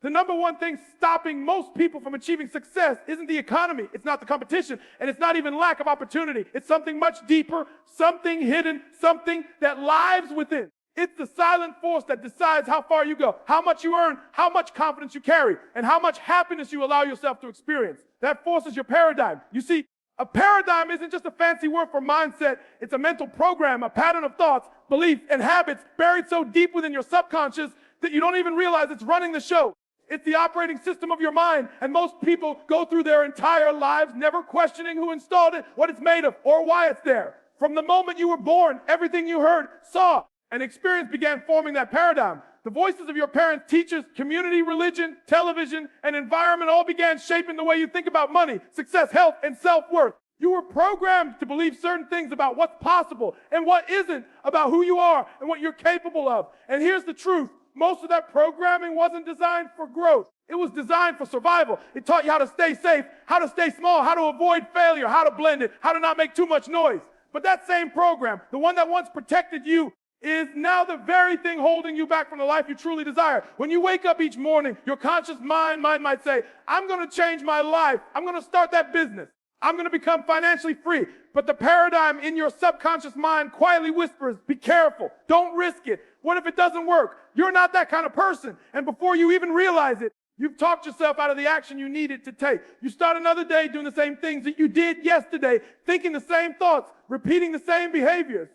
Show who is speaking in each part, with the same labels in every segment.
Speaker 1: The number one thing stopping most people from achieving success isn't the economy, it's not the competition, and it's not even lack of opportunity. It's something much deeper, something hidden, something that lives within. It's the silent force that decides how far you go, how much you earn, how much confidence you carry, and how much happiness you allow yourself to experience. That force is your paradigm. You see, a paradigm isn't just a fancy word for mindset. It's a mental program, a pattern of thoughts, beliefs, and habits buried so deep within your subconscious that you don't even realize it's running the show. It's the operating system of your mind, and most people go through their entire lives never questioning who installed it, what it's made of, or why it's there. From the moment you were born, everything you heard, saw, and experienced began forming that paradigm. The voices of your parents, teachers, community, religion, television, and environment all began shaping the way you think about money, success, health, and self-worth. You were programmed to believe certain things about what's possible and what isn't, about who you are and what you're capable of. And here's the truth. Most of that programming wasn't designed for growth. It was designed for survival. It taught you how to stay safe, how to stay small, how to avoid failure, how to blend it, how to not make too much noise. But that same program, the one that once protected you, is now the very thing holding you back from the life you truly desire. When you wake up each morning, your conscious mind might say, I'm going to change my life. I'm going to start that business. I'm going to become financially free. But the paradigm in your subconscious mind quietly whispers, be careful. Don't risk it. What if it doesn't work? You're not that kind of person. And before you even realize it, you've talked yourself out of the action you needed to take. You start another day doing the same things that you did yesterday, thinking the same thoughts, repeating the same behaviors,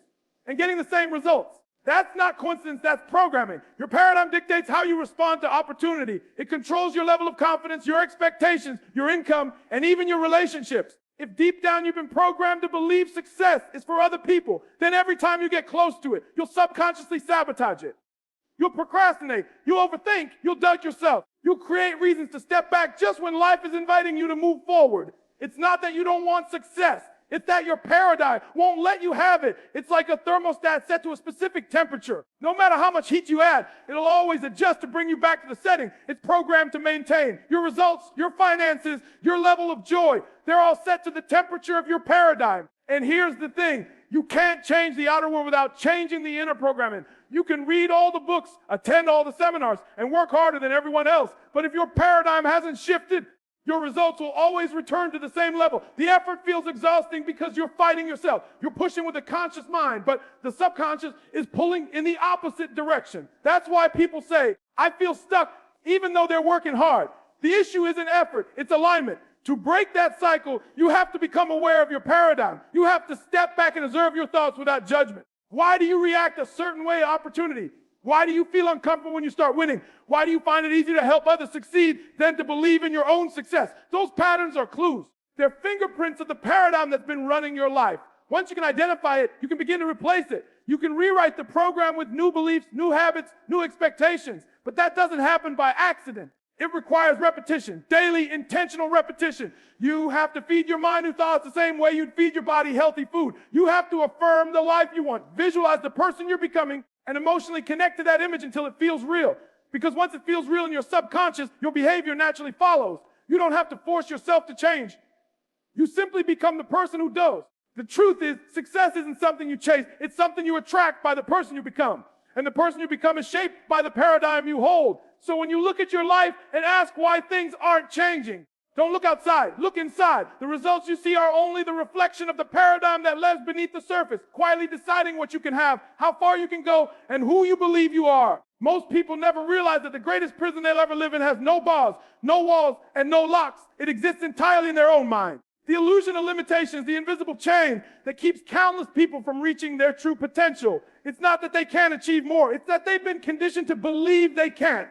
Speaker 1: and getting the same results. That's not coincidence, that's programming. Your paradigm dictates how you respond to opportunity. It controls your level of confidence, your expectations, your income, and even your relationships. If deep down you've been programmed to believe success is for other people, then every time you get close to it, you'll subconsciously sabotage it. You'll procrastinate, you'll overthink, you'll doubt yourself. You'll create reasons to step back just when life is inviting you to move forward. It's not that you don't want success. It's that your paradigm won't let you have it. It's like a thermostat set to a specific temperature. No matter how much heat you add, it'll always adjust to bring you back to the setting it's programmed to maintain. Your results, your finances, your level of joy, they're all set to the temperature of your paradigm. And here's the thing. You can't change the outer world without changing the inner programming. You can read all the books, attend all the seminars, and work harder than everyone else. But if your paradigm hasn't shifted, your results will always return to the same level. The effort feels exhausting because you're fighting yourself. You're pushing with a conscious mind, but the subconscious is pulling in the opposite direction. That's why people say, I feel stuck, even though they're working hard. The issue isn't effort, it's alignment. To break that cycle, you have to become aware of your paradigm. You have to step back and observe your thoughts without judgment. Why do you react a certain way to opportunity? Why do you feel uncomfortable when you start winning? Why do you find it easier to help others succeed than to believe in your own success? Those patterns are clues. They're fingerprints of the paradigm that's been running your life. Once you can identify it, you can begin to replace it. You can rewrite the program with new beliefs, new habits, new expectations. But that doesn't happen by accident. It requires repetition, daily intentional repetition. You have to feed your mind new thoughts the same way you'd feed your body healthy food. You have to affirm the life you want. Visualize the person you're becoming and emotionally connect to that image until it feels real. Because once it feels real in your subconscious, your behavior naturally follows. You don't have to force yourself to change. You simply become the person who does. The truth is, success isn't something you chase. It's something you attract by the person you become. And the person you become is shaped by the paradigm you hold. So when you look at your life and ask why things aren't changing, don't look outside, look inside. The results you see are only the reflection of the paradigm that lives beneath the surface, quietly deciding what you can have, how far you can go, and who you believe you are. Most people never realize that the greatest prison they'll ever live in has no bars, no walls, and no locks. It exists entirely in their own mind. The illusion of limitation is the invisible chain that keeps countless people from reaching their true potential. It's not that they can't achieve more. It's that they've been conditioned to believe they can't.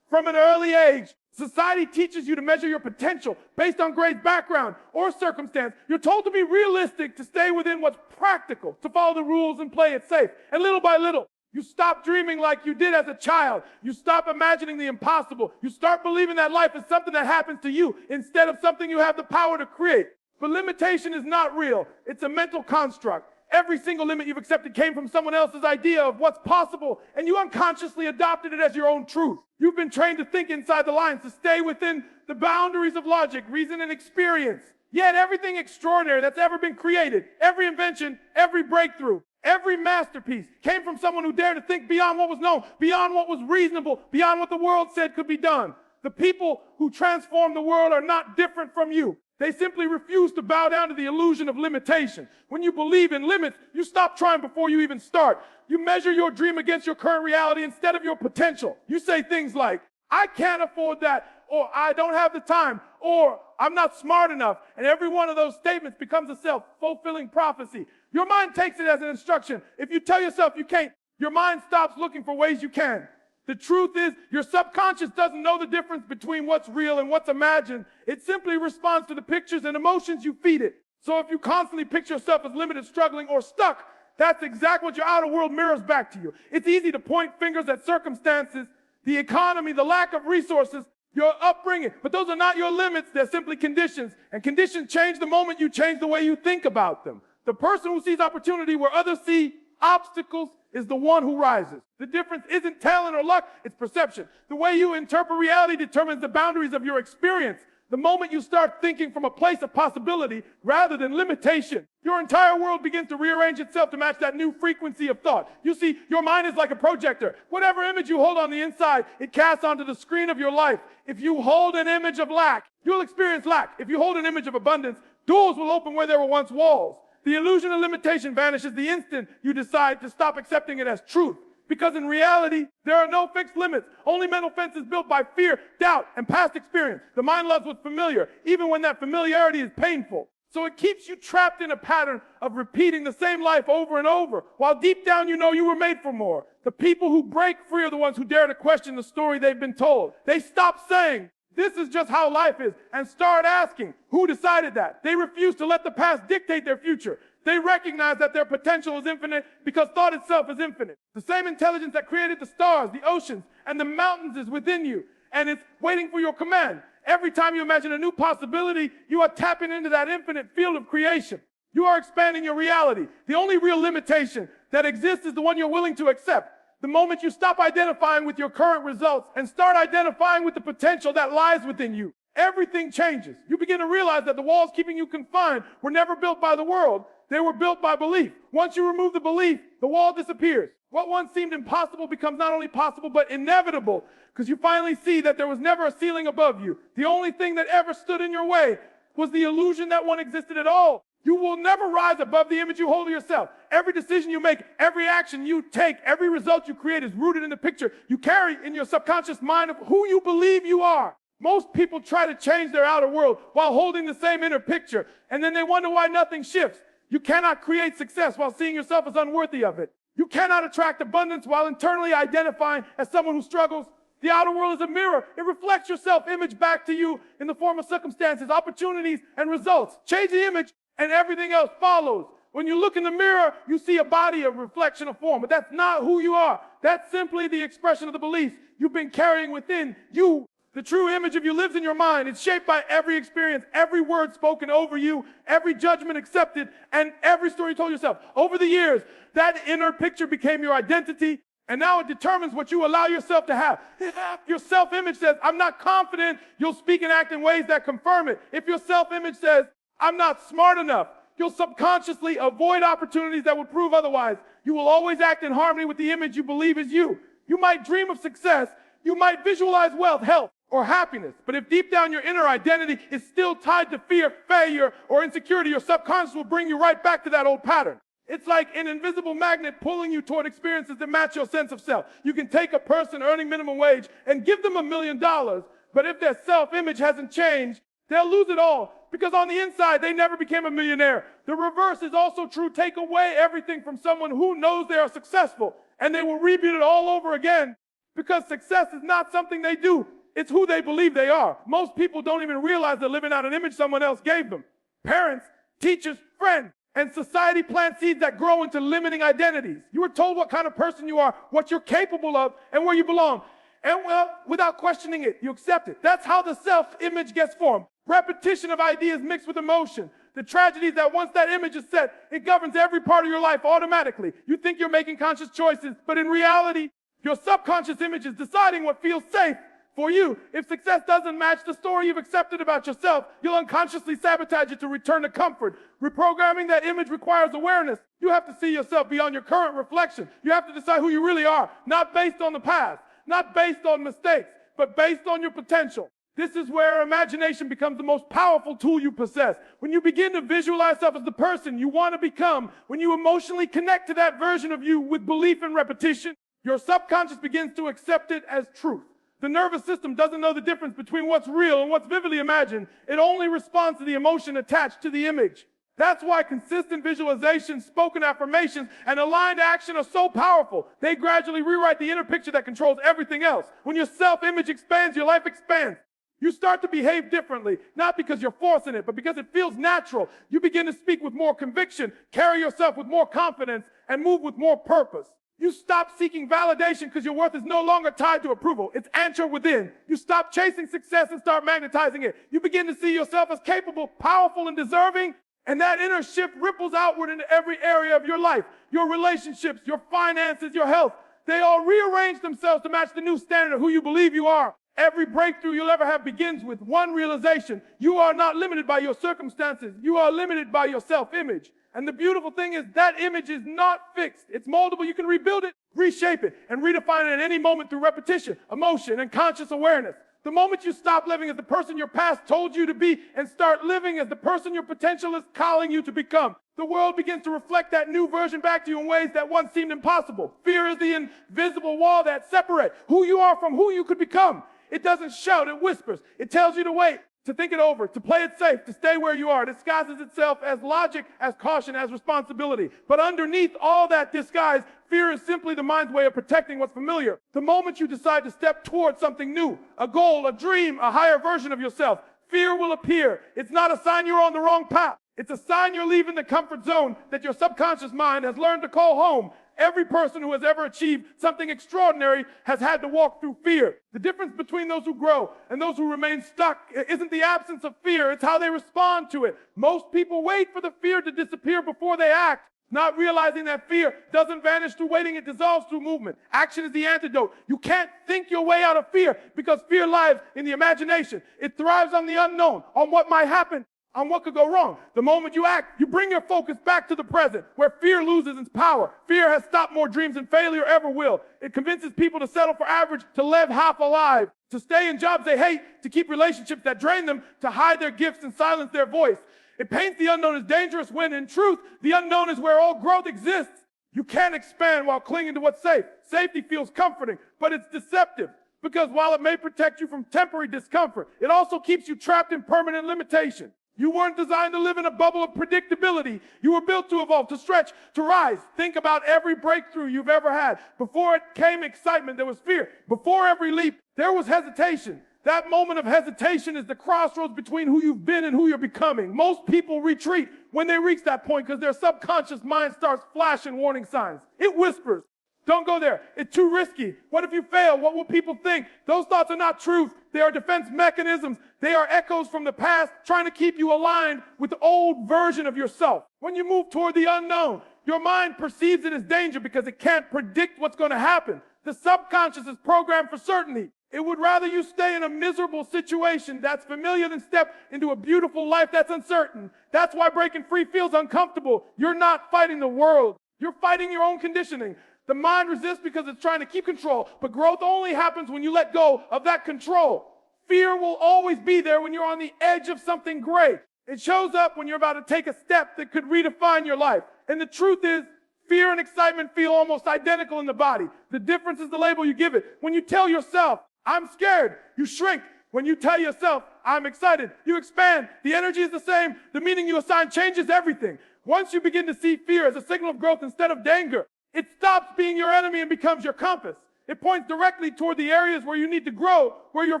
Speaker 1: From an early age, society teaches you to measure your potential based on grade, background, or circumstance. You're told to be realistic, to stay within what's practical, to follow the rules and play it safe. And little by little, you stop dreaming like you did as a child. You stop imagining the impossible. You start believing that life is something that happens to you instead of something you have the power to create. But limitation is not real. It's a mental construct. Every single limit you've accepted came from someone else's idea of what's possible, and you unconsciously adopted it as your own truth. You've been trained to think inside the lines, to stay within the boundaries of logic, reason, and experience. Yet everything extraordinary that's ever been created, every invention, every breakthrough, every masterpiece came from someone who dared to think beyond what was known, beyond what was reasonable, beyond what the world said could be done. The people who transform the world are not different from you. They simply refuse to bow down to the illusion of limitation. When you believe in limits, you stop trying before you even start. You measure your dream against your current reality instead of your potential. You say things like, I can't afford that, or I don't have the time, or I'm not smart enough. And every one of those statements becomes a self-fulfilling prophecy. Your mind takes it as an instruction. If you tell yourself you can't, your mind stops looking for ways you can. The truth is, your subconscious doesn't know the difference between what's real and what's imagined. It simply responds to the pictures and emotions you feed it. So if you constantly picture yourself as limited, struggling, or stuck, that's exactly what your outer world mirrors back to you. It's easy to point fingers at circumstances, the economy, the lack of resources, your upbringing. But those are not your limits. They're simply conditions. And conditions change the moment you change the way you think about them. The person who sees opportunity where others see obstacles is the one who rises. The difference isn't talent or luck, it's perception. The way you interpret reality determines the boundaries of your experience. The moment you start thinking from a place of possibility rather than limitation, your entire world begins to rearrange itself to match that new frequency of thought. You see, your mind is like a projector. Whatever image you hold on the inside, it casts onto the screen of your life. If you hold an image of lack, you'll experience lack. If you hold an image of abundance, doors will open where there were once walls. The illusion of limitation vanishes the instant you decide to stop accepting it as truth. Because in reality, there are no fixed limits. Only mental fences built by fear, doubt, and past experience. The mind loves what's familiar, even when that familiarity is painful. So it keeps you trapped in a pattern of repeating the same life over and over, while deep down you know you were made for more. The people who break free are the ones who dare to question the story they've been told. They stop saying, this is just how life is, and start asking, who decided that? They refuse to let the past dictate their future. They recognize that their potential is infinite because thought itself is infinite. The same intelligence that created the stars, the oceans, and the mountains is within you, and it's waiting for your command. Every time you imagine a new possibility, you are tapping into that infinite field of creation. You are expanding your reality. The only real limitation that exists is the one you're willing to accept. The moment you stop identifying with your current results and start identifying with the potential that lies within you, everything changes. You begin to realize that the walls keeping you confined were never built by the world. They were built by belief. Once you remove the belief, the wall disappears. What once seemed impossible becomes not only possible, but inevitable, because you finally see that there was never a ceiling above you. The only thing that ever stood in your way was the illusion that one existed at all. You will never rise above the image you hold of yourself. Every decision you make, every action you take, every result you create is rooted in the picture you carry in your subconscious mind of who you believe you are. Most people try to change their outer world while holding the same inner picture, and then they wonder why nothing shifts. You cannot create success while seeing yourself as unworthy of it. You cannot attract abundance while internally identifying as someone who struggles. The outer world is a mirror. It reflects your self-image back to you in the form of circumstances, opportunities, and results. Change the image, and everything else follows. When you look in the mirror, you see a body, a reflection, a form, but that's not who you are. That's simply the expression of the beliefs you've been carrying within you. The true image of you lives in your mind. It's shaped by every experience, every word spoken over you, every judgment accepted, and every story you told yourself. Over the years, that inner picture became your identity, and now it determines what you allow yourself to have. If your self-image says, I'm not confident, you'll speak and act in ways that confirm it. If your self-image says, I'm not smart enough, you'll subconsciously avoid opportunities that would prove otherwise. You will always act in harmony with the image you believe is you. You might dream of success, you might visualize wealth, health, or happiness. But if deep down your inner identity is still tied to fear, failure, or insecurity, your subconscious will bring you right back to that old pattern. It's like an invisible magnet pulling you toward experiences that match your sense of self. You can take a person earning minimum wage and give them $1 million, but if their self-image hasn't changed, they'll lose it all, because on the inside, they never became a millionaire. The reverse is also true. Take away everything from someone who knows they are successful, and they will rebuild it all over again, because success is not something they do. It's who they believe they are. Most people don't even realize they're living out an image someone else gave them. Parents, teachers, friends, and society plant seeds that grow into limiting identities. You were told what kind of person you are, what you're capable of, and where you belong. And well, without questioning it, you accept it. That's how the self-image gets formed. Repetition of ideas mixed with emotion. The tragedy is that once that image is set, it governs every part of your life automatically. You think you're making conscious choices, but in reality, your subconscious image is deciding what feels safe for you. If success doesn't match the story you've accepted about yourself, you'll unconsciously sabotage it to return to comfort. Reprogramming that image requires awareness. You have to see yourself beyond your current reflection. You have to decide who you really are, not based on the past, not based on mistakes, but based on your potential. This is where imagination becomes the most powerful tool you possess. When you begin to visualize yourself as the person you want to become, when you emotionally connect to that version of you with belief and repetition, your subconscious begins to accept it as truth. The nervous system doesn't know the difference between what's real and what's vividly imagined. It only responds to the emotion attached to the image. That's why consistent visualizations, spoken affirmations, and aligned action are so powerful. They gradually rewrite the inner picture that controls everything else. When your self-image expands, your life expands. You start to behave differently, not because you're forcing it, but because it feels natural. You begin to speak with more conviction, carry yourself with more confidence, and move with more purpose. You stop seeking validation because your worth is no longer tied to approval. It's anchored within. You stop chasing success and start magnetizing it. You begin to see yourself as capable, powerful, and deserving, and that inner shift ripples outward into every area of your life. Your relationships, your finances, your health. They all rearrange themselves to match the new standard of who you believe you are. Every breakthrough you'll ever have begins with one realization. You are not limited by your circumstances. You are limited by your self-image. And the beautiful thing is that image is not fixed. It's moldable. You can rebuild it, reshape it, and redefine it at any moment through repetition, emotion, and conscious awareness. The moment you stop living as the person your past told you to be and start living as the person your potential is calling you to become, the world begins to reflect that new version back to you in ways that once seemed impossible. Fear is the invisible wall that separates who you are from who you could become. It doesn't shout, it whispers. It tells you to wait, to think it over, to play it safe, to stay where you are. It disguises itself as logic, as caution, as responsibility. But underneath all that disguise, fear is simply the mind's way of protecting what's familiar. The moment you decide to step towards something new, a goal, a dream, a higher version of yourself, fear will appear. It's not a sign you're on the wrong path. It's a sign you're leaving the comfort zone that your subconscious mind has learned to call home. Every person who has ever achieved something extraordinary has had to walk through fear. The difference between those who grow and those who remain stuck isn't the absence of fear, it's how they respond to it. Most people wait for the fear to disappear before they act, not realizing that fear doesn't vanish through waiting, it dissolves through movement. Action is the antidote. You can't think your way out of fear because fear lives in the imagination. It thrives on the unknown, on what might happen, on what could go wrong. The moment you act, you bring your focus back to the present, where fear loses its power. Fear has stopped more dreams than failure ever will. It convinces people to settle for average, to live half alive, to stay in jobs they hate, to keep relationships that drain them, to hide their gifts and silence their voice. It paints the unknown as dangerous when, in truth, the unknown is where all growth exists. You can't expand while clinging to what's safe. Safety feels comforting, but it's deceptive. Because while it may protect you from temporary discomfort, it also keeps you trapped in permanent limitation. You weren't designed to live in a bubble of predictability. You were built to evolve, to stretch, to rise. Think about every breakthrough you've ever had. Before it came excitement, there was fear. Before every leap, there was hesitation. That moment of hesitation is the crossroads between who you've been and who you're becoming. Most people retreat when they reach that point because their subconscious mind starts flashing warning signs. It whispers, don't go there. It's too risky. What if you fail? What will people think? Those thoughts are not truth. They are defense mechanisms. They are echoes from the past trying to keep you aligned with the old version of yourself. When you move toward the unknown, your mind perceives it as danger because it can't predict what's going to happen. The subconscious is programmed for certainty. It would rather you stay in a miserable situation that's familiar than step into a beautiful life that's uncertain. That's why breaking free feels uncomfortable. You're not fighting the world. You're fighting your own conditioning. The mind resists because it's trying to keep control, but growth only happens when you let go of that control. Fear will always be there when you're on the edge of something great. It shows up when you're about to take a step that could redefine your life. And the truth is, fear and excitement feel almost identical in the body. The difference is the label you give it. When you tell yourself, I'm scared, you shrink. When you tell yourself, I'm excited, you expand. The energy is the same. The meaning you assign changes everything. Once you begin to see fear as a signal of growth instead of danger, it stops being your enemy and becomes your compass. It points directly toward the areas where you need to grow, where your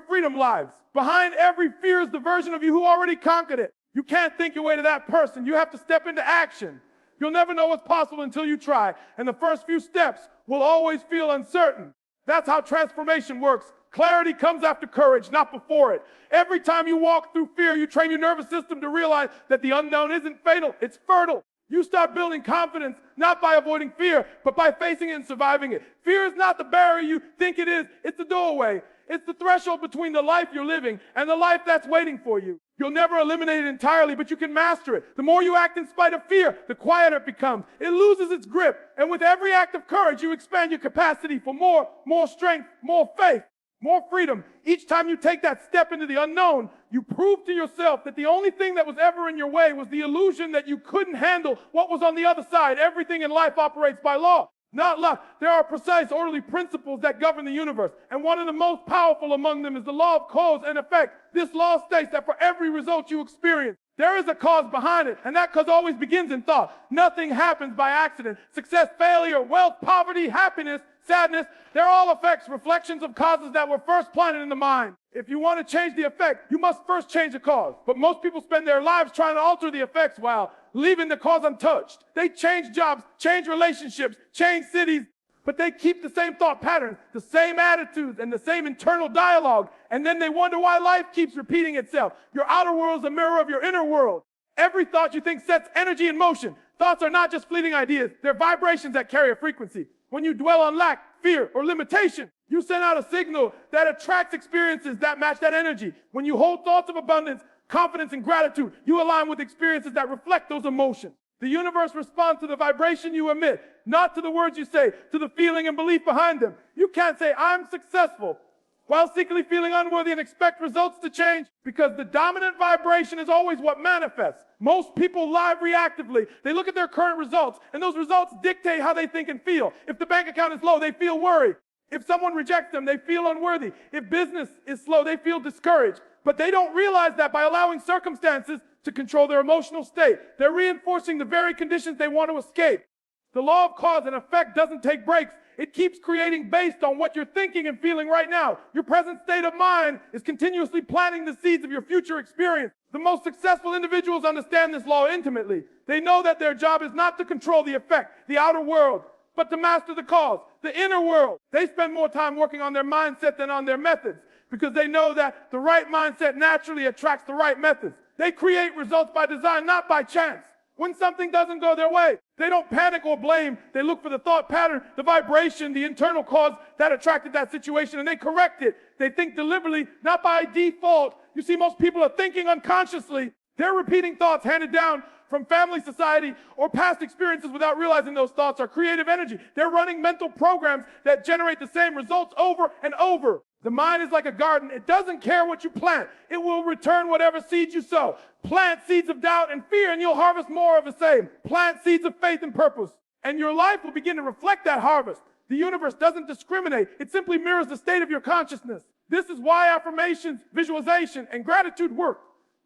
Speaker 1: freedom lies. Behind every fear is the version of you who already conquered it. You can't think your way to that person. You have to step into action. You'll never know what's possible until you try. And the first few steps will always feel uncertain. That's how transformation works. Clarity comes after courage, not before it. Every time you walk through fear, you train your nervous system to realize that the unknown isn't fatal, it's fertile. You start building confidence, not by avoiding fear, but by facing it and surviving it. Fear is not the barrier you think it is, it's the doorway. It's the threshold between the life you're living and the life that's waiting for you. You'll never eliminate it entirely, but you can master it. The more you act in spite of fear, the quieter it becomes. It loses its grip. And with every act of courage, you expand your capacity for more strength, more faith, More freedom. Each time you take that step into the unknown, you prove to yourself that the only thing that was ever in your way was the illusion that you couldn't handle what was on the other side. Everything in life operates by law, not luck. There are precise, orderly principles that govern the universe, and one of the most powerful among them is the law of cause and effect. This law states that for every result you experience, there is a cause behind it, and that cause always begins in thought. Nothing happens by accident. Success, failure, wealth, poverty, happiness, sadness, they're all effects, reflections of causes that were first planted in the mind. If you want to change the effect, you must first change the cause. But most people spend their lives trying to alter the effects while leaving the cause untouched. They change jobs, change relationships, change cities, but they keep the same thought patterns, the same attitudes, and the same internal dialogue. And then they wonder why life keeps repeating itself. Your outer world is a mirror of your inner world. Every thought you think sets energy in motion. Thoughts are not just fleeting ideas. They're vibrations that carry a frequency. When you dwell on lack, fear, or limitation, you send out a signal that attracts experiences that match that energy. When you hold thoughts of abundance, confidence, and gratitude, you align with experiences that reflect those emotions. The universe responds to the vibration you emit, not to the words you say, to the feeling and belief behind them. You can't say, I'm successful, while secretly feeling unworthy and expect results to change, because the dominant vibration is always what manifests. Most people lie reactively. They look at their current results, and those results dictate how they think and feel. If the bank account is low, they feel worried. If someone rejects them, they feel unworthy. If business is slow, they feel discouraged. But they don't realize that by allowing circumstances to control their emotional state, they're reinforcing the very conditions they want to escape. The law of cause and effect doesn't take breaks. It keeps creating based on what you're thinking and feeling right now. Your present state of mind is continuously planting the seeds of your future experience. The most successful individuals understand this law intimately. They know that their job is not to control the effect, the outer world, but to master the cause, the inner world. They spend more time working on their mindset than on their methods, because they know that the right mindset naturally attracts the right methods. They create results by design, not by chance. When something doesn't go their way, they don't panic or blame. They look for the thought pattern, the vibration, the internal cause that attracted that situation, and they correct it. They think deliberately, not by default. You see, most people are thinking unconsciously. They're repeating thoughts handed down from family, society, or past experiences without realizing those thoughts are creative energy. They're running mental programs that generate the same results over and over. The mind is like a garden. It doesn't care what you plant. It will return whatever seeds you sow. Plant seeds of doubt and fear, and you'll harvest more of the same. Plant seeds of faith and purpose, and your life will begin to reflect that harvest. The universe doesn't discriminate. It simply mirrors the state of your consciousness. This is why affirmations, visualization, and gratitude work.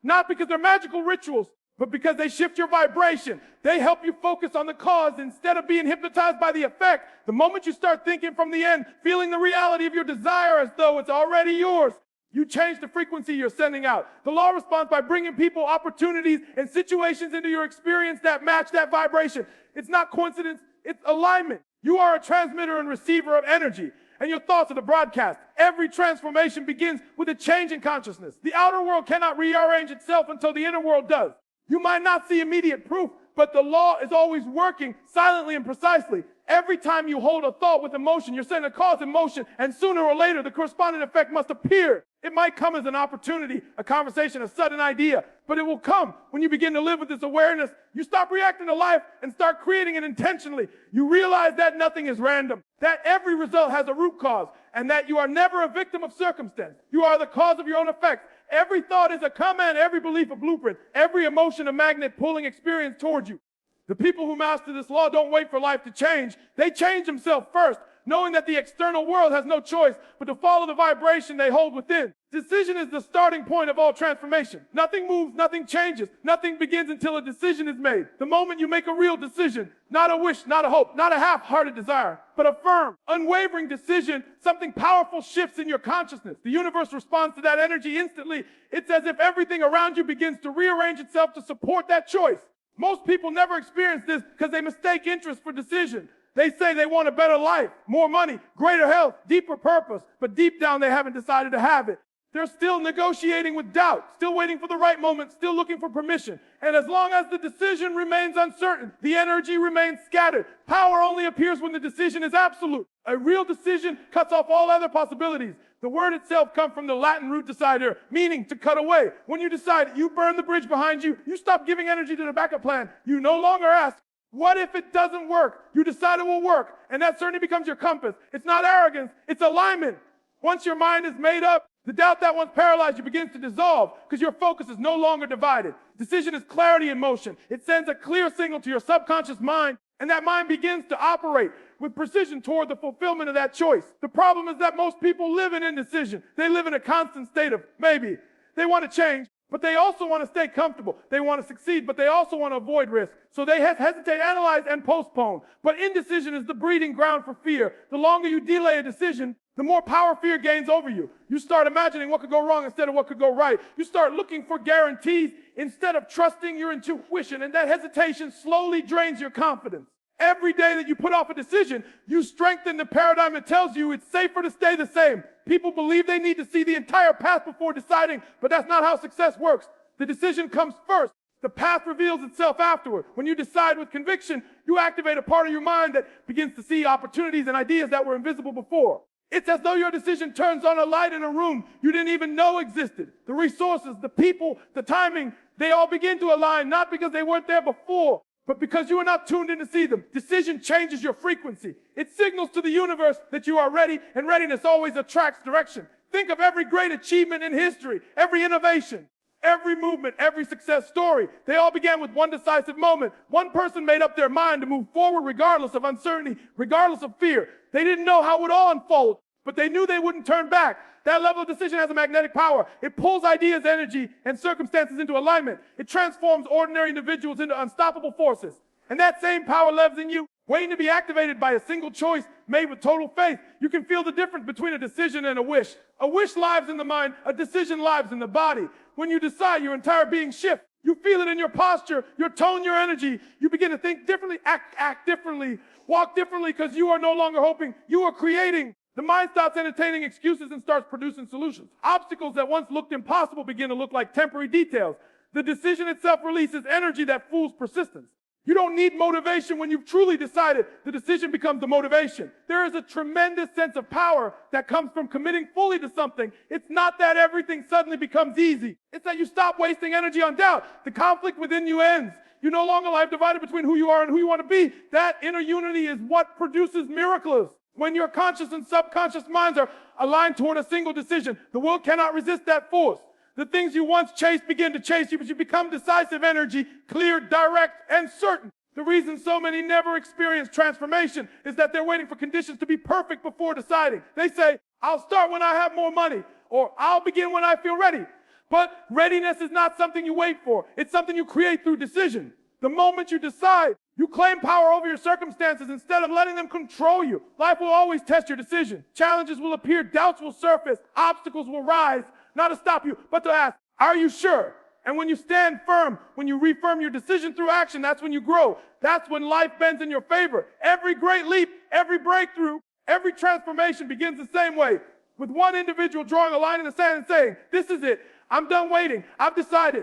Speaker 1: Not because they're magical rituals, but because they shift your vibration. They help you focus on the cause instead of being hypnotized by the effect. The moment you start thinking from the end, feeling the reality of your desire as though it's already yours, you change the frequency you're sending out. The law responds by bringing people, opportunities, and situations into your experience that match that vibration. It's not coincidence, it's alignment. You are a transmitter and receiver of energy, and your thoughts are the broadcast. Every transformation begins with a change in consciousness. The outer world cannot rearrange itself until the inner world does. You might not see immediate proof, but the law is always working silently and precisely. Every time you hold a thought with emotion, you're setting a cause in motion, and sooner or later, the corresponding effect must appear. It might come as an opportunity, a conversation, a sudden idea, but it will come when you begin to live with this awareness. You stop reacting to life and start creating it intentionally. You realize that nothing is random, that every result has a root cause, and that you are never a victim of circumstance. You are the cause of your own effects. Every thought is a command, every belief a blueprint, every emotion a magnet pulling experience towards you. The people who master this law don't wait for life to change. They change themselves first, knowing that the external world has no choice but to follow the vibration they hold within. Decision is the starting point of all transformation. Nothing moves, nothing changes, nothing begins until a decision is made. The moment you make a real decision, not a wish, not a hope, not a half-hearted desire, but a firm, unwavering decision, something powerful shifts in your consciousness. The universe responds to that energy instantly. It's as if everything around you begins to rearrange itself to support that choice. Most people never experience this because they mistake interest for decision. They say they want a better life, more money, greater health, deeper purpose, but deep down they haven't decided to have it. They're still negotiating with doubt, still waiting for the right moment, still looking for permission. And as long as the decision remains uncertain, the energy remains scattered. Power only appears when the decision is absolute. A real decision cuts off all other possibilities. The word itself comes from the Latin root decider, meaning to cut away. When you decide, you burn the bridge behind you. You stop giving energy to the backup plan. You no longer ask, what if it doesn't work? You decide it will work, and that certainly becomes your compass. It's not arrogance, it's alignment. Once your mind is made up, the doubt that once paralyzed you begins to dissolve because your focus is no longer divided. Decision is clarity in motion. It sends a clear signal to your subconscious mind, and that mind begins to operate with precision toward the fulfillment of that choice. The problem is that most people live in indecision. They live in a constant state of maybe. They want to change, but they also want to stay comfortable. They want to succeed, but they also want to avoid risk. So they hesitate, analyze, and postpone. But indecision is the breeding ground for fear. The longer you delay a decision, the more power fear gains over you. You start imagining what could go wrong instead of what could go right. You start looking for guarantees instead of trusting your intuition, and that hesitation slowly drains your confidence. Every day that you put off a decision, you strengthen the paradigm that tells you it's safer to stay the same. People believe they need to see the entire path before deciding, but that's not how success works. The decision comes first. The path reveals itself afterward. When you decide with conviction, you activate a part of your mind that begins to see opportunities and ideas that were invisible before. It's as though your decision turns on a light in a room you didn't even know existed. The resources, the people, the timing, they all begin to align, not because they weren't there before, but because you are not tuned in to see them. Decision changes your frequency. It signals to the universe that you are ready, and readiness always attracts direction. Think of every great achievement in history, every innovation, every movement, every success story. They all began with one decisive moment. One person made up their mind to move forward regardless of uncertainty, regardless of fear. They didn't know how it would all unfold, but they knew they wouldn't turn back. That level of decision has a magnetic power. It pulls ideas, energy, and circumstances into alignment. It transforms ordinary individuals into unstoppable forces. And that same power lives in you, waiting to be activated by a single choice made with total faith. You can feel the difference between a decision and a wish. A wish lives in the mind, a decision lives in the body. When you decide, your entire being shifts. You feel it in your posture, your tone, your energy. You begin to think differently, act differently, walk differently, because you are no longer hoping, you are creating. The mind stops entertaining excuses and starts producing solutions. Obstacles that once looked impossible begin to look like temporary details. The decision itself releases energy that fuels persistence. You don't need motivation when you've truly decided. The decision becomes the motivation. There is a tremendous sense of power that comes from committing fully to something. It's not that everything suddenly becomes easy. It's that you stop wasting energy on doubt. The conflict within you ends. You no longer live divided between who you are and who you want to be. That inner unity is what produces miracles. When your conscious and subconscious minds are aligned toward a single decision, the world cannot resist that force. The things you once chased begin to chase you, but you become decisive energy, clear, direct, and certain. The reason so many never experience transformation is that they're waiting for conditions to be perfect before deciding. They say, I'll start when I have more money, or I'll begin when I feel ready. But readiness is not something you wait for. It's something you create through decision. The moment you decide, you claim power over your circumstances instead of letting them control you. Life will always test your decision. Challenges will appear, doubts will surface, obstacles will rise, not to stop you, but to ask, are you sure? And when you stand firm, when you reaffirm your decision through action, that's when you grow. That's when life bends in your favor. Every great leap, every breakthrough, every transformation begins the same way, with one individual drawing a line in the sand and saying, this is it. I'm done waiting. I've decided.